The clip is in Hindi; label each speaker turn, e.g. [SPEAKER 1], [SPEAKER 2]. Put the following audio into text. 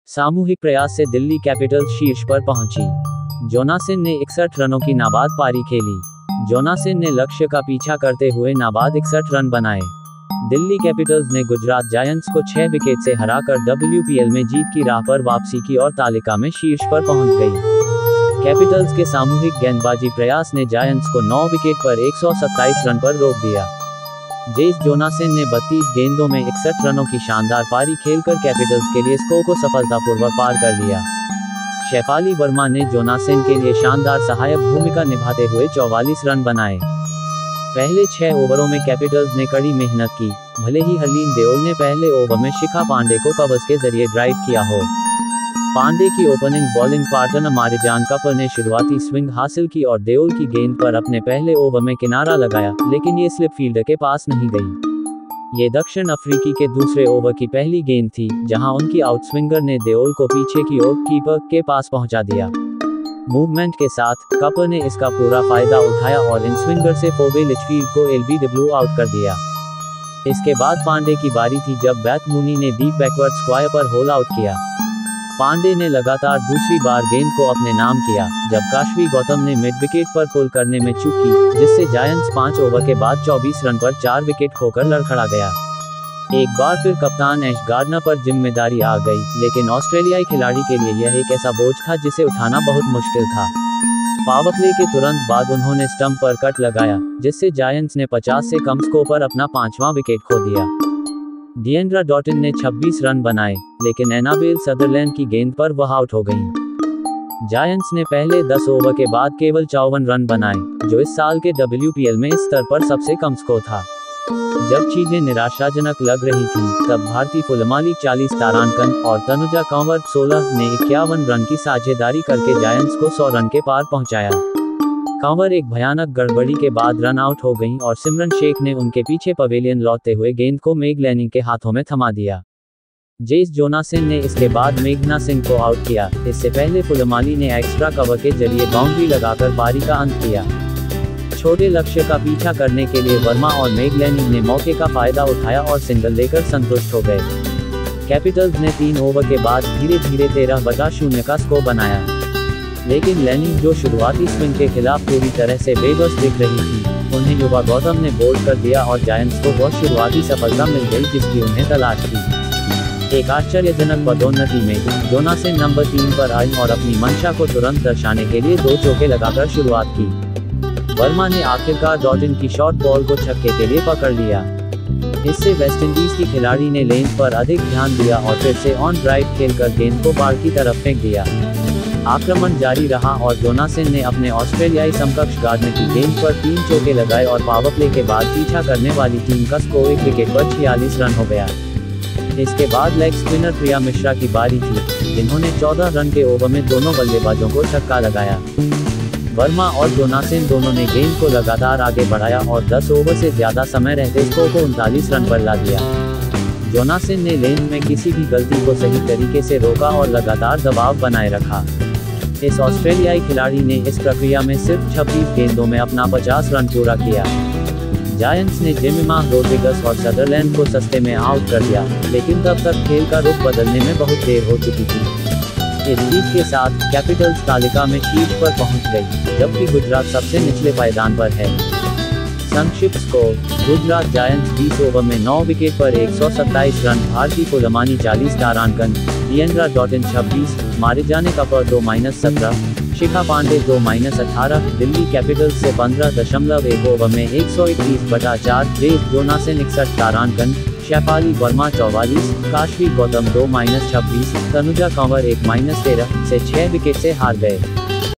[SPEAKER 1] सामूहिक प्रयास से दिल्ली कैपिटल्स शीर्ष पर पहुंची। जोनासन ने 61 रनों की नाबाद पारी खेली। जोनासन ने लक्ष्य का पीछा करते हुए नाबाद 61 रन बनाए। दिल्ली कैपिटल्स ने गुजरात जायंट्स को 6 विकेट से हराकर WPL में जीत की राह पर वापसी की और तालिका में शीर्ष पर पहुंच गई। कैपिटल्स के सामूहिक गेंदबाजी प्रयास ने जायंट्स को 9 विकेट पर 127 रन पर रोक दिया। जेस जोनासन ने 32 गेंदों में 61 रनों की शानदार पारी खेलकर कैपिटल्स के लिए स्कोर को सफलतापूर्वक पार कर लिया। शेफाली वर्मा ने जोनासन के लिए शानदार सहायक भूमिका निभाते हुए 44 रन बनाए। पहले 6 ओवरों में कैपिटल्स ने कड़ी मेहनत की, भले ही हरलीन देओल ने पहले ओवर में शिखा पांडे को कवर्स के जरिए ड्राइव किया हो। पांडे की opening bowling partner Marizanne Kapoor ने शुरुआती स्विंग हासिल की और देओल की गेंद पर अपने पहले ओवर में किनारा लगाया, लेकिन ये स्लिप फील्डर के पास नहीं गई। ये दक्षिण अफ्रीकी के दूसरे ओवर की पहली गेंद थी, जहां उनकी आउटस्विंगर ने देओल को पीछे की ओर कीपर के पास पहुंचा दिया। मूवमेंट के साथ कपर ने इसका पूरा फायदा उठाया और इन स्विंगर से फोबे लिचफील्ड को LBW आउट कर दिया। इसके बाद पांडे की बारी थी, जब बैथ मूनी ने डीप बैकवर्ड स्क्वायर पर होल आउट किया। पांडे ने लगातार दूसरी बार गेंद को अपने नाम किया, जब काशवी गौतम ने मिड विकेट पर पुल करने में चूक की, जिससे जायंट्स 5 ओवर के बाद 24 रन पर 4 विकेट खोकर लड़खड़ा गया। एक बार फिर कप्तान एश गार्डनर पर जिम्मेदारी आ गई, लेकिन ऑस्ट्रेलियाई खिलाड़ी के लिए यह एक ऐसा बोझ था जिसे उठाना बहुत मुश्किल था। पावर प्ले के तुरंत बाद उन्होंने स्टंप पर कट लगाया, जिससे जायंट्स ने 50 से कम स्कोर पर अपना 5वां विकेट खो दिया। डिएंड्रा डॉटिन ने 26 रन बनाए, लेकिन एनाबेल सदरलैंड की गेंद पर वह आउट हो गईं। जायंट्स ने पहले 10 ओवर के बाद केवल 54 रन बनाए, जो इस साल के WPL में इस स्तर पर सबसे कम स्कोर था। जब चीजें निराशाजनक लग रही थीं, तब भारती फुलमाली 40 तारांकन और तनुजा कंवर 16 ने 51 रन की साझेदारी करके जायंट्स को 100 रन के पार पहुंचाया। कंवर एक भयानक गड़बड़ी के बाद रन आउट हो गईं और सिमरन शेख ने उनके पीछे पवेलियन लौटते हुए गेंद को मेग लैनिंग के हाथों में थमा दिया। जेस जोनासन ने इसके बाद मेघना सिंह को आउट किया। इससे पहले फुलमाली ने एक्स्ट्रा कवर के जरिए बाउंड्री लगाकर पारी का अंत किया। छोटे लक्ष्य का पीछा करने के लिए वर्मा और मेग लैनिंग ने मौके का फायदा उठाया और सिंगल लेकर संतुष्ट हो गए। कैपिटल्स ने 3 ओवर के बाद धीरे धीरे 13/0 का स्कोर बनाया, लेकिन लैनिंग, जो शुरुआती स्विंग के खिलाफ पूरी तरह से बेबस दिख रही थी, उन्हें युवा गौतम ने बोल्ड कर दिया और जायंट्स को वह शुरुआती सफलता मिल गई जिसकी उन्हें तलाश थी। एक आश्चर्यजनक पदोन्नति में जोनासन नंबर 3 पर आई और अपनी मंशा को तुरंत दर्शाने के लिए 2 चौके लगाकर शुरुआत की। वर्मा ने आखिरकार डॉटिन की शॉर्ट बॉल को छक्के के लिए पकड़ लिया। इससे वेस्टइंडीज की खिलाड़ी ने लेंथ पर अधिक ध्यान दिया और फिर से ऑन ड्राइव खेलकर गेंद को बाढ़ की तरफ फेंक दिया। आक्रमण जारी रहा और जोनासन ने अपने ऑस्ट्रेलियाई समकक्ष गार्डनर की गेंद पर 3 चौके लगाए और पावर प्ले के बाद पीछा करने वाली टीम का स्कोर 1 विकेट पर 46 रन हो गया। इसके बाद लेग स्पिनर प्रिया मिश्रा की बारी थी, जिन्होंने 14 रन के ओवर में दोनों बल्लेबाजों को छक्का लगाया। वर्मा और जोनासन दोनों ने गेंद को लगातार आगे बढ़ाया और 10 ओवर से ज्यादा समय रहते स्कोर को 39 रन पर ला दिया। जोनासन ने लेन में किसी भी गलती को सही तरीके से रोका और लगातार दबाव बनाए रखा। इस ऑस्ट्रेलियाई खिलाड़ी ने इस प्रक्रिया में सिर्फ 26 गेंदों में अपना 50 रन पूरा किया। जायंट्स ने जेमिमा रोड्रिगस और सदरलैंड को सस्ते में आउट कर दिया, लेकिन तब तक खेल का रुख बदलने में बहुत देर हो चुकी थी। इस जीत के साथ कैपिटल्स तालिका में शीर्ष पर पहुंच गई, जबकि गुजरात सबसे निचले पायदान पर है। संक्षिप्त स्कोर: गुजरात जायंट्स 20 ओवर में 9 विकेट पर 127 रन, भारती फुलमानी 40 तारांकन, डिएंड्रा डॉटिन 26, मारिजान कपर 2-17, शिखा पांडे 2-18। दिल्ली कैपिटल्स से 15.1 ओवर में 131/4, जेस जोनासन 61 तारांकन, शेफाली वर्मा 44, काशवी गौतम 2-26, तनुजा कंवर 1-13 से 6 विकेट से हार गए।